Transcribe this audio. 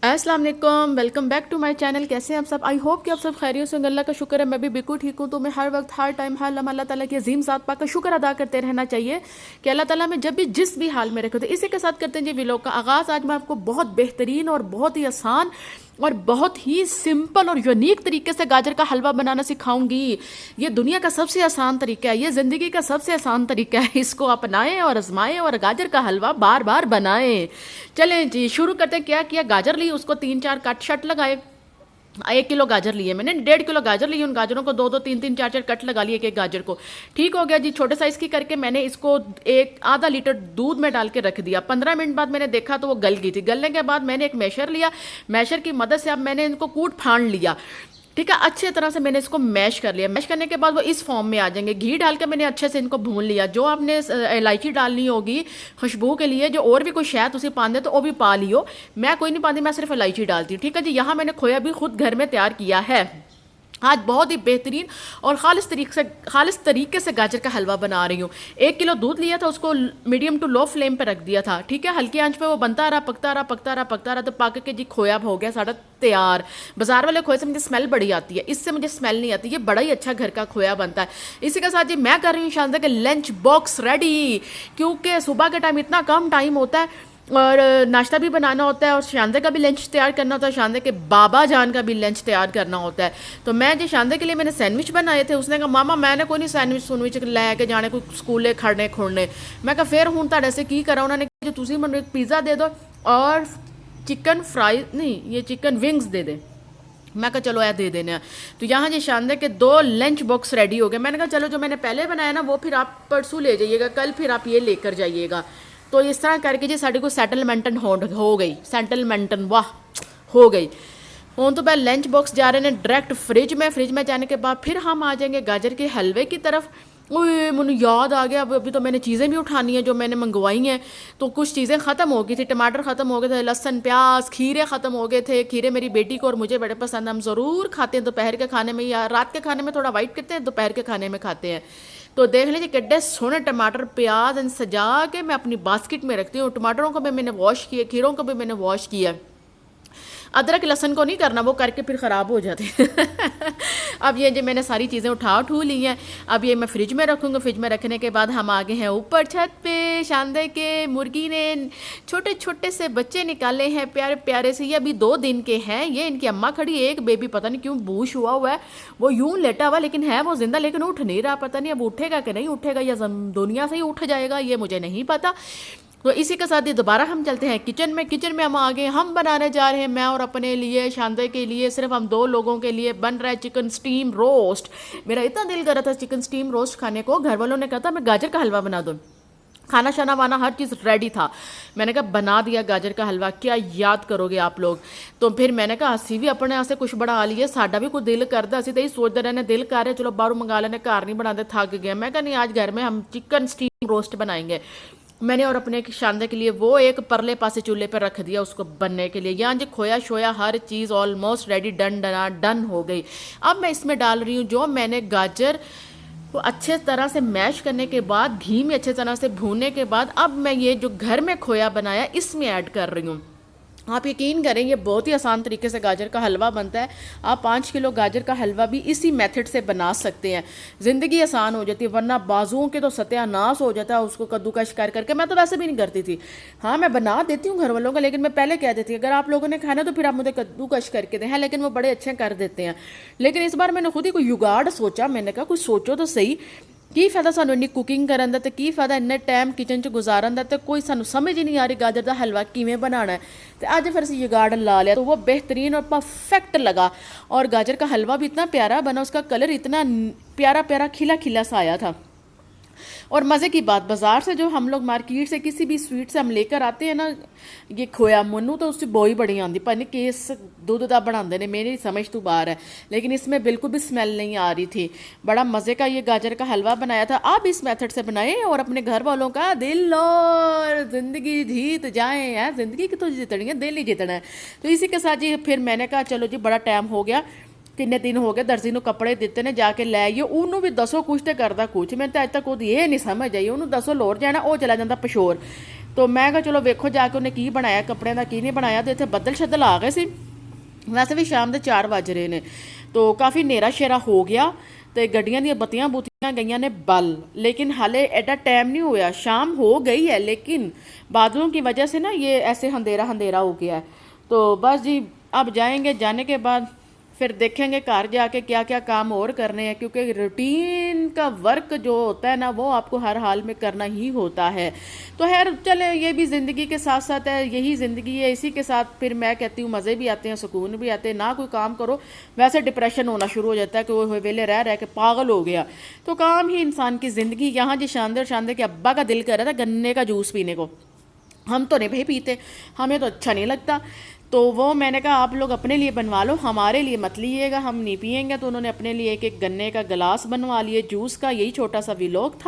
अस्सलाम वालेकुम, welcome back to my channel. कैसे हैं आप सब? आई होप कि आप सब खैरियत से होंगे। अल्लाह का शुक्र है मैं भी बिल्कुल ठीक हूँ। तो मैं हर वक्त हर टाइम हर लम्हा अल्लाह ताला की अजीम ज़ात पाक का शुक्र अदा करते रहना चाहिए कि अल्लाह ताला में जब भी जिस भी हाल में रखे। तो इसी के साथ करते हैं जी व्लॉग का आगाज़। आज मैं आपको बहुत बेहतरीन और बहुत ही आसान और बहुत ही सिंपल और यूनिक तरीके से गाजर का हलवा बनाना सिखाऊंगी। ये दुनिया का सबसे आसान तरीका है, ये ज़िंदगी का सबसे आसान तरीका है। इसको अपनाएं और आजमाएं और गाजर का हलवा बार बार बनाएं। चलें जी शुरू करते हैं। क्या किया, गाजर ली, उसको 3-4 कट शट लगाए। 1 किलो गाजर लिए मैंने, 1.5 किलो गाजर लिए। उन गाजरों को 2-2 3-3 4-4 कट लगा लिए एक गाजर को। ठीक हो गया जी। छोटे साइज़ की करके मैंने इसको एक आधा लीटर दूध में डाल के रख दिया। 15 मिनट बाद मैंने देखा तो वो गल गई थी। गलने के बाद मैंने एक मैशर लिया। मैशर की मदद से अब मैंने इनको कूट फाड़ लिया। ठीक है, अच्छे तरह से मैंने इसको मैश कर लिया। मैश करने के बाद वो इस फॉर्म में आ जाएंगे। घी डाल के मैंने अच्छे से इनको भून लिया। जो आपने इलायची डालनी होगी खुशबू के लिए, जो और भी कोई शहद उसे पान दे तो वो भी पा लियो। मैं कोई नहीं पाती, मैं सिर्फ इलायची डालती हूँ। ठीक है जी। यहाँ मैंने खोया भी खुद घर में तैयार किया है। आज बहुत ही बेहतरीन और खालिस तरीके से गाजर का हलवा बना रही हूँ। 1 किलो दूध लिया था, उसको मीडियम टू लो फ्लेम पे रख दिया था। ठीक है, हल्की आंच पे वो बनता रहा, पकता रहा, पकता रहा, पकता रहा। तो पक के जी खोया हो गया सारा तैयार। बाजार वाले खोए से मुझे स्मेल बड़ी आती है, इससे मुझे स्मेल नहीं आती। ये बड़ा ही अच्छा घर का खोया बनता है। इसी के साथ जी मैं कर रही हूँ शानदार के लंच बॉक्स रेडी, क्योंकि सुबह के टाइम इतना कम टाइम होता है और नाश्ता भी बनाना होता है और शानदे का भी लंच तैयार करना होता है, शानदे के बाबा जान का भी लंच तैयार करना होता है। तो मैं जो शानदे के लिए मैंने सैंडविच बनाए थे, उसने कहा मामा मैंने कोई नहीं सैंडविच लैके जाने कोई स्कूले खड़ने खुड़ने। मैं कहा फिर हूँ ताड़े से की करा। उन्होंने कहा जो तुसी मैंने एक पिज़्ज़ा दे दो और चिकन फ्राई नहीं, ये चिकन विंग्स दे दे। मैं कहा चलो ऐ दे देने। तो यहाँ जी शानदार के 2 लंच बॉक्स रेडी हो गए। मैंने कहा चलो जो मैंने पहले बनाया ना वो फिर आप परसों ले जाइएगा, कल फिर आप ये लेकर जाइएगा। तो इस तरह करके जी साड़ी को सेटलमेंटन हो गई। सेटलमेंटन वाह हो गई। हूँ तो पहले लंच बॉक्स जा रहे हैं डायरेक्ट फ्रिज में जाने के बाद फिर हम आ जाएंगे गाजर के हलवे की तरफ। ओए मुझे याद आ गया, अभी तो मैंने चीज़ें भी उठानी है जो मैंने मंगवाई हैं। तो कुछ चीज़ें ख़त्म हो गई थी, टमाटर ख़त्म हो गए थे, लहसुन प्याज खीरे ख़त्म हो गए थे। खीरे मेरी बेटी को और मुझे बड़े पसंद, हम ज़रूर खाते हैं दोपहर के खाने में या रात के खाने में थोड़ा वाइट करते हैं, दोपहर के खाने में खाते हैं। तो देख लीजिए कितने सोने टमाटर प्याज सजा के मैं अपनी बास्केट में रखती हूँ। टमाटरों को भी मैंने वॉश किया, खीरों को भी मैंने वॉश किया। अदरक लहसन को नहीं करना, वो करके फिर ख़राब हो जाते अब ये जो मैंने सारी चीज़ें उठा ली हैं, अब ये मैं फ्रिज में रखूँगा। फ्रिज में रखने के बाद हम आगे हैं ऊपर छत पे। शानदार के मुर्गी ने छोटे छोटे से बच्चे निकाले हैं, प्यारे प्यारे से। ये अभी 2 दिन के हैं। ये इनकी अम्मा खड़ी, एक बेबी पता नहीं क्यों बूश हुआ है, वो यूं लेटा हुआ लेकिन है वो जिंदा, लेकिन उठ नहीं रहा। पता नहीं अब उठेगा कि नहीं उठेगा या दुनिया से ही उठ जाएगा, ये मुझे नहीं पता। तो इसी के साथ ही दोबारा हम चलते हैं किचन में। किचन में हम आगे हम बनाने जा रहे हैं, मैं और अपने लिए शानदार के लिए, सिर्फ हम 2 लोगों के लिए बन रहा है चिकन स्टीम रोस्ट। मेरा इतना दिल कर रहा था चिकन स्टीम रोस्ट खाने को। घर वालों ने कहा था मैं गाजर का हलवा बना दूँ। खाना शाना वाना हर चीज़ रेडी था। मैंने कहा बना दिया गाजर का हलवा, क्या याद करोगे आप लोग। तो फिर मैंने कहा असी भी अपने यहाँ से कुछ बढ़ा लिए, साडा भी कुछ दिल करता। असी तो यही सोचते रहने दिल कर रहे चलो बाहरों मंगा लेने, घर नहीं बनाते, थक गए। मैं कहा नहीं आज घर में हम चिकन स्टीम रोस्ट बनाएंगे। मैंने और अपने शानदार के लिए वो एक परले पासे चूल्हे पर रख दिया उसको बनने के लिए। यहाँ जो खोया शोया हर चीज़ ऑलमोस्ट रेडी डन हो गई। अब मैं इसमें डाल रही हूँ जो मैंने गाजर को अच्छे तरह से मैश करने के बाद, घी में अच्छे तरह से भूनने के बाद, अब मैं ये जो घर में खोया बनाया इसमें ऐड कर रही हूँ। आप यकीन करें ये बहुत ही आसान तरीके से गाजर का हलवा बनता है। आप 5 किलो गाजर का हलवा भी इसी मेथड से बना सकते हैं। ज़िंदगी आसान हो जाती है, वरना बाजुओं के तो सत्यानाश हो जाता है उसको कद्दूकश कर करके। मैं तो वैसे भी नहीं करती थी। हाँ मैं बना देती हूँ घर वालों का, लेकिन मैं पहले कह देती अगर आप लोगों ने खाना तो फिर आप मुझे कद्दूकश करके दें। लेकिन वो बड़े अच्छे कर देते हैं। लेकिन इस बार मैंने खुद ही कोई जुगाड़ सोचा। मैंने कहा कुछ सोचो तो सही, की फायदा सानू इन्नी कुकिंग करन दा, ते की फायदा इन्ने टाइम किचन च गुजारन दा, ते कोई सानू समझ ही नहीं आ रही गाजर का हलवा किवें बनाना है। तो अज फिर असी जुगाड़ ला लिया, तो वो बेहतरीन और परफेक्ट लगा। और गाजर का हलवा भी इतना प्यारा बना, उसका कलर इतना प्यारा प्यारा खिला खिला सा आया था। और मज़े की बात, बाज़ार से जो हम लोग मार्केट से किसी भी स्वीट से हम लेकर आते हैं ना, ये खोया मनु तो उससे बोई बड़ी आती, पर नहीं केस दूध का बनाते हैं, मेरी समझ तो बाहर है। लेकिन इसमें बिल्कुल भी स्मेल नहीं आ रही थी। बड़ा मज़े का ये गाजर का हलवा बनाया था। आप इस मेथड से बनाएं और अपने घर वालों का दिल और ज़िंदगी जीत जाएँ। हैं ज़िंदगी की तो जितनी है, दिल ही जितना है। तो इसी के साथ जी फिर मैंने कहा चलो जी बड़ा टाइम हो गया, किन्ने दिन हो गए दर्जी कपड़े दिते ने, जाके लै आइए। उन्होंने भी दसो कुछ तो करता कुछ। मैं तो अज तक वो ये नहीं समझ आई, उन्होंने दसो लोर जाना, वो चला जाता पशोर। तो मैं कहा चलो वेखो जाके उन्हें की बनाया कपड़े का की नहीं बनाया। तो इतने बदल शदल आ गए सी, वैसे भी शाम के 4 बज रहे ने, तो काफ़ी नेरा शेरा हो गया। तो गड्डियां दी बत्तियां बुत्तियां गई ने बल, लेकिन हाले एडा टाइम नहीं होया, शाम हो गई है लेकिन बादलों की वजह से ना ये ऐसे अंधेरा अंधेरा हो गया है। तो बस जी अब जाएंगे, जाने के बाद फिर देखेंगे घर जाके क्या क्या काम और करने हैं, क्योंकि रूटीन का वर्क जो होता है ना वो आपको हर हाल में करना ही होता है। तो खैर चले, ये भी ज़िंदगी के साथ साथ है, यही ज़िंदगी है, इसी के साथ फिर मैं कहती हूँ मज़े भी आते हैं, सुकून भी आते हैं। ना कोई काम करो वैसे डिप्रेशन होना शुरू हो जाता है कि वो वेले रह रह के पागल हो गया। तो काम ही इंसान की ज़िंदगी। यहाँ जी शानदार शानदार के अब्बा का दिल कर रहा था गन्ने का जूस पीने को, हम तो नहीं भाई पीते, हमें तो अच्छा नहीं लगता। तो वो मैंने कहा आप लोग अपने लिए बनवा लो, हमारे लिए मत लीजिएगा, हम नहीं पियेंगे। तो उन्होंने अपने लिए एक एक गन्ने का गिलास बनवा लिए जूस का। यही छोटा सा व्लॉग था।